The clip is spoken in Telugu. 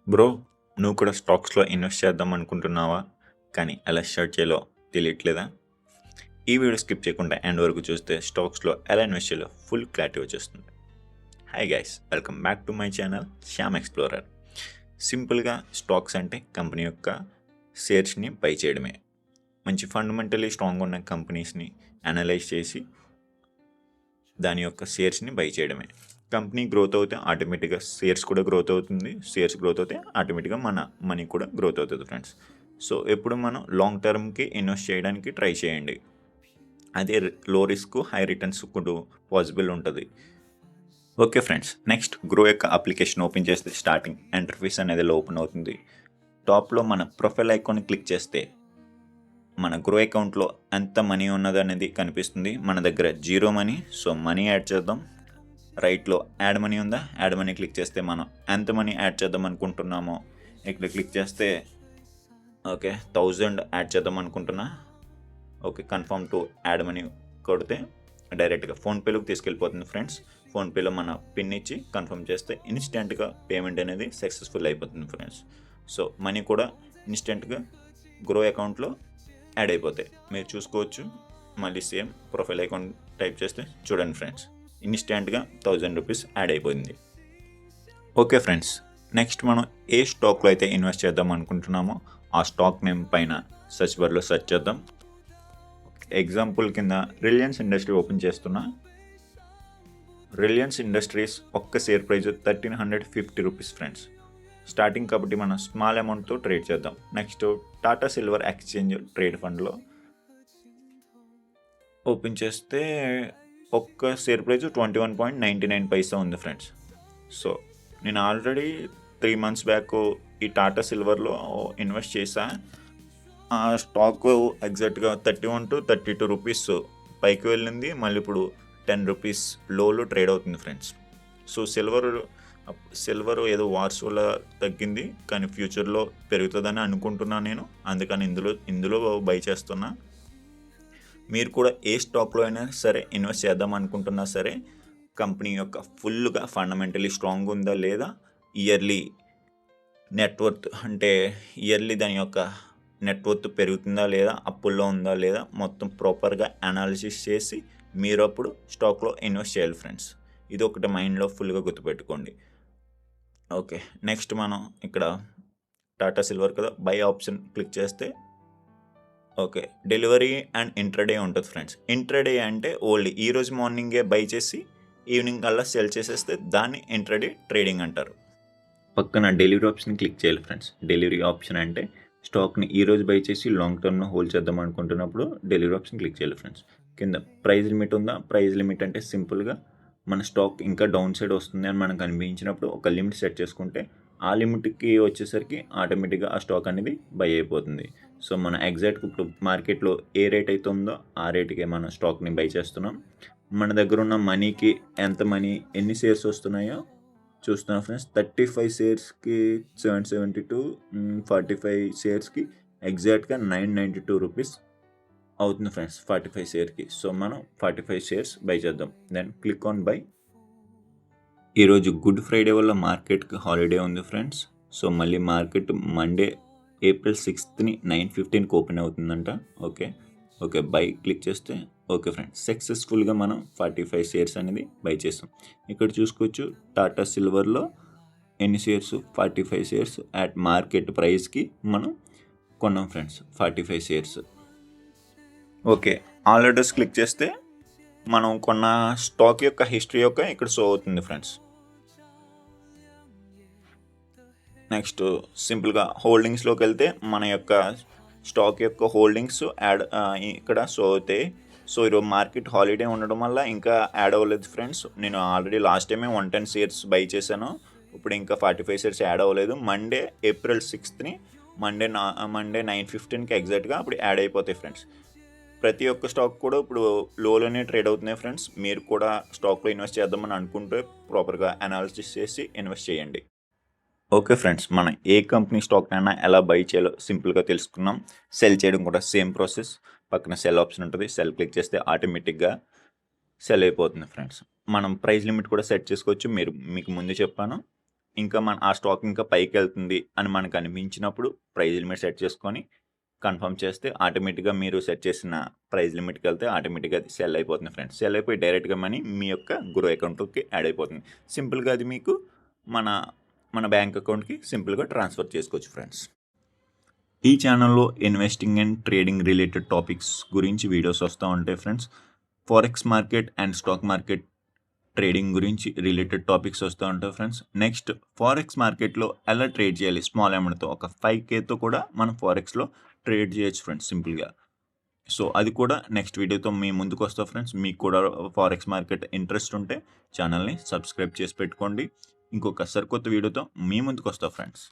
బ్రో, నువ్వు కూడా స్టాక్స్లో ఇన్వెస్ట్ చేద్దాం అనుకుంటున్నావా? కానీ ఎలా స్టార్ట్ చేయాలో తెలియట్లేదా? ఈ వీడియో స్కిప్ చేయకుండా ఎండ్ వరకు చూస్తే స్టాక్స్లో ఎలా ఇన్వెస్ట్ చేయాలో ఫుల్ క్లారిటీ వచ్చేస్తుంది. Hi guys, welcome back to my channel Shyam explorer. సింపుల్గా స్టాక్స్ అంటే కంపెనీ యొక్క షేర్స్ని బై చేయడమే. మంచి ఫండమెంటలీ స్ట్రాంగ్ ఉన్న కంపెనీస్ని అనలైజ్ చేసి దాని యొక్క షేర్స్ని బై చేయడమే. కంపెనీ గ్రోత్ అవుతే ఆటోమేటిక్గా షేర్స్ కూడా గ్రోత్ అవుతుంది. షేర్స్ గ్రోత్ అవుతే ఆటోమేటిక్గా మన మనీ కూడా గ్రోత్ అవుతుంది ఫ్రెండ్స్. సో ఎప్పుడు మనం లాంగ్ టర్మ్కి ఇన్వెస్ట్ చేయడానికి ట్రై చేయండి. అదే లో రిస్క్ హై రిటర్న్స్ కూడా పాసిబుల్ ఉంటుంది. ఓకే ఫ్రెండ్స్, నెక్స్ట్ గ్రో యొక్క అప్లికేషన్ ఓపెన్ చేస్తే స్టార్టింగ్ ఇంటర్ఫేస్ అనేది ఓపెన్ అవుతుంది. టాప్లో మన ప్రొఫైల్ ఐకాన్ క్లిక్ చేస్తే మన గ్రో అకౌంట్లో ఎంత మనీ ఉన్నది అనేది కనిపిస్తుంది. మన దగ్గర zero money, so money add చేద్దాం. రైట్లో యాడ్ మనీ ఉందా, యాడ్ మనీ క్లిక్ చేస్తే మనం ఎంత మనీ యాడ్ చేద్దాం అనుకుంటున్నామో ఇక్కడ క్లిక్ చేస్తే ఓకే 1000 యాడ్ చేద్దాం అనుకుంటున్నా. Okay, confirm to add money కొడితే డైరెక్ట్గా ఫోన్పేలోకి తీసుకెళ్ళిపోతుంది ఫ్రెండ్స్. ఫోన్పేలో మన పిన్ ఇచ్చి కన్ఫర్మ్ చేస్తే ఇన్స్టెంట్గా పేమెంట్ అనేది సక్సెస్ఫుల్ అయిపోతుంది ఫ్రెండ్స్. సో మనీ కూడా ఇన్స్టెంట్గా గ్రో అకౌంట్లో యాడ్ అయిపోతాయి. మీరు చూసుకోవచ్చు. మళ్ళీ సేమ్ ప్రొఫైల్ అకౌంట్ టైప్ చేస్తే చూడండి ఫ్రెండ్స్, ఇన్స్టెంట్గా 1000 రూపీస్ యాడ్ అయిపోయింది. ఓకే ఫ్రెండ్స్, నెక్స్ట్ మనం ఏ స్టాక్లో అయితే ఇన్వెస్ట్ చేద్దాం అనుకుంటున్నామో ఆ స్టాక్ నేమ్ పైన సెర్చ్ బార్లో సెర్చ్ చేద్దాం. ఎగ్జాంపుల్ కింద రిలయన్స్ ఇండస్ట్రీ ఓపెన్ చేస్తున్నా. రిలయన్స్ ఇండస్ట్రీస్ ఒక్క share price 1350 rupees friends. Starting కాబట్టి మనం స్మాల్ అమౌంట్తో ట్రేడ్ చేద్దాం. Next Tata silver exchange trade ఫండ్లో ఓపెన్ చేస్తే ఒక్క షేర్ ప్రైస్ 21.99 పైసా ఉంది ఫ్రెండ్స్. సో నేను ఆల్రెడీ 3 months బ్యాక్ ఈ టాటా సిల్వర్లో ఇన్వెస్ట్ చేశా. ఆ స్టాక్ ఎగ్జాక్ట్గా 31 to 32 రూపీస్ పైకి వెళ్ళింది. మళ్ళీ ఇప్పుడు 10 రూపీస్ లోలో ట్రేడ్ అవుతుంది ఫ్రెండ్స్. సో సిల్వర్ ఏదో వార్స్ వల్ల తగ్గింది, కానీ ఫ్యూచర్లో పెరుగుతుందని అనుకుంటున్నాను నేను. అందుకని ఇందులో బై చేస్తున్నా. మీరు కూడా ఏ స్టాక్లో అయినా సరే ఇన్వెస్ట్ చేద్దాం అనుకుంటున్నా సరే, కంపెనీ యొక్క ఫుల్గా ఫండమెంటలీ స్ట్రాంగ్ ఉందా లేదా, ఇయర్లీ నెట్వర్త్ అంటే ఇయర్లీ దాని యొక్క నెట్వర్త్ పెరుగుతుందా లేదా, అప్పుల్లో ఉందా లేదా, మొత్తం ప్రాపర్గా అనాలిసిస్ చేసి మీరు అప్పుడు స్టాక్లో ఇన్వెస్ట్ చేయాలి ఫ్రెండ్స్. ఇది ఒకటి మైండ్లో ఫుల్గా గుర్తుపెట్టుకోండి. ఓకే, నెక్స్ట్ మనం ఇక్కడ టాటా సిల్వర్ కదా, బై ఆప్షన్ క్లిక్ చేస్తే ఓకే డెలివరీ అండ్ ఇంట్రాడే ఉంటుంది ఫ్రెండ్స్. ఇంట్రాడే అంటే ఓన్లీ ఈరోజు మార్నింగే బై చేసి ఈవినింగ్ కల్లా సెల్ చేసేస్తే దాన్ని ఇంట్రాడే ట్రేడింగ్ అంటారు. పక్కన డెలివరీ ఆప్షన్ క్లిక్ చేయాలి ఫ్రెండ్స్. డెలివరీ ఆప్షన్ అంటే స్టాక్ని ఈరోజు బై చేసి లాంగ్ టర్మ్లో హోల్డ్ చేద్దాం అనుకుంటున్నప్పుడు డెలివరీ ఆప్షన్ క్లిక్ చేయాలి ఫ్రెండ్స్. కింద ప్రైస్ లిమిట్ ఉందా, ప్రైస్ లిమిట్ అంటే సింపుల్గా మన స్టాక్ ఇంకా డౌన్ సైడ్ వస్తుంది అని మనకు అనిపించినప్పుడు ఒక లిమిట్ సెట్ చేసుకుంటే ఆ లిమిట్కి వచ్చేసరికి ఆటోమేటిక్గా ఆ స్టాక్ అనేది బై అయిపోతుంది. సో మన ఎగ్జాక్ట్ ఇప్పుడు మార్కెట్లో ఏ రేట్ అయితే ఉందో ఆ రేటుకే మనం స్టాక్ని బై చేస్తున్నాం. మన దగ్గర ఉన్న మనీకి ఎంత మనీ ఎన్ని షేర్స్ వస్తున్నాయో చూస్తున్నాం ఫ్రెండ్స్. 35 షేర్స్కి 772, 45 షేర్స్కి ఎగ్జాక్ట్గా 992 రూపీస్ అవుతుంది ఫ్రెండ్స్ 45 షేర్కి. సో మనం 45 షేర్స్ బై చేద్దాం. Then click on buy. ఈరోజు గుడ్ ఫ్రైడే వల్ల మార్కెట్కి హాలిడే ఉంది ఫ్రెండ్స్. సో మళ్ళీ మార్కెట్ మండే April 6th 9:15కి ఓపెన్ అవుతుందంట. ఓకే బై క్లిక్ చేస్తే ఓకే ఫ్రెండ్స్, సక్సెస్ఫుల్గా మనం 45 షేర్స్ అనేది బై చేస్తాం. ఇక్కడ చూసుకోవచ్చు టాటా సిల్వర్లో ఎన్ని షేర్స్, 45 షేర్స్ అట్ మార్కెట్ ప్రైస్కి మనం కొన్నాం friends 45 shares. Okay, all orders click చేస్తే మనం కొన్న స్టాక్ యొక్క హిస్టరీ యొక్క ఇక్కడ షో అవుతుంది ఫ్రెండ్స్. నెక్స్ట్ సింపుల్గా హోల్డింగ్స్లోకి వెళ్తే మన యొక్క స్టాక్ యొక్క హోల్డింగ్స్ యాడ్ ఇక్కడ షో అవుతాయి. సో ఈరోజు మార్కెట్ హాలిడే ఉండడం వల్ల ఇంకా యాడ్ అవ్వలేదు ఫ్రెండ్స్. నేను ఆల్రెడీ లాస్ట్ టైమే 110 షేర్స్ బై చేశాను. ఇప్పుడు ఇంకా 45 షేర్స్ యాడ్ అవ్వలేదు. మండే April 6th మండే 9:15కి ఎగ్జాక్ట్గా అప్పుడు యాడ్ అయిపోతాయి ఫ్రెండ్స్. ప్రతి ఒక్క స్టాక్ కూడా ఇప్పుడు లోలోనే ట్రేడ్ అవుతున్నాయి ఫ్రెండ్స్. మీరు కూడా స్టాక్లో ఇన్వెస్ట్ చేద్దామని అనుకుంటే ప్రాపర్గా అనాలిసిస్ చేసి ఇన్వెస్ట్ చేయండి. ఓకే ఫ్రెండ్స్, మనం ఏ కంపెనీ స్టాక్నైనా ఎలా బై చేయాలో సింపుల్గా తెలుసుకున్నాం. సెల్ చేయడం కూడా సేమ్ ప్రాసెస్. పక్కన సెల్ ఆప్షన్ ఉంటుంది, సెల్ క్లిక్ చేస్తే ఆటోమేటిక్గా సెల్ అయిపోతుంది ఫ్రెండ్స్. మనం ప్రైస్ లిమిట్ కూడా సెట్ చేసుకోవచ్చు. మీకు ముందు చెప్పాను. ఇంకా ఆ స్టాక్ ఇంకా పైకి వెళ్తుంది అని మనకు అనిపించినప్పుడు ప్రైస్ లిమిట్ సెట్ చేసుకొని కన్ఫర్మ్ చేస్తే ఆటోమేటిక్గా మీరు సెట్ చేసిన ప్రైస్ లిమిట్కి వెళ్తే ఆటోమేటిక్గా అది సెల్ అయిపోతుంది ఫ్రెండ్స్. సెల్ అయిపోయి డైరెక్ట్గా మనీ మీ యొక్క గ్రో అకౌంట్కి యాడ్ అయిపోతుంది. సింపుల్గా అది మీకు మన బ్యాంక్ అకౌంట్కి సింపుల్గా ట్రాన్స్ఫర్ చేసుకోవచ్చు ఫ్రెండ్స్. ఈ ఛానల్లో investing and trading related topics గురించి వీడియోస్ వస్తూ ఉంటాయి friends. Forex market and stock market trading గురించి రిలేటెడ్ టాపిక్స్ వస్తూ ఉంటాయి ఫ్రెండ్స్. నెక్స్ట్ ఫారెక్స్ మార్కెట్లో ఎలా ట్రేడ్ చేయాలి, స్మాల్ అమౌంట్తో ఒక 5Kతో కూడా మనం ఫారెక్స్లో ట్రేడ్ చేయొచ్చు ఫ్రెండ్స్ సింపుల్గా. సో అది కూడా నెక్స్ట్ వీడియోతో మీ ముందుకు వస్తా ఫ్రెండ్స్. మీకు కూడా ఫారెక్స్ మార్కెట్ ఇంట్రెస్ట్ ఉంటే ఛానల్ని సబ్స్క్రైబ్ చేసి పెట్టుకోండి. ఇంకొక సరికొత్త వీడియోతో మీ ముందుకు వస్తా ఫ్రెండ్స్.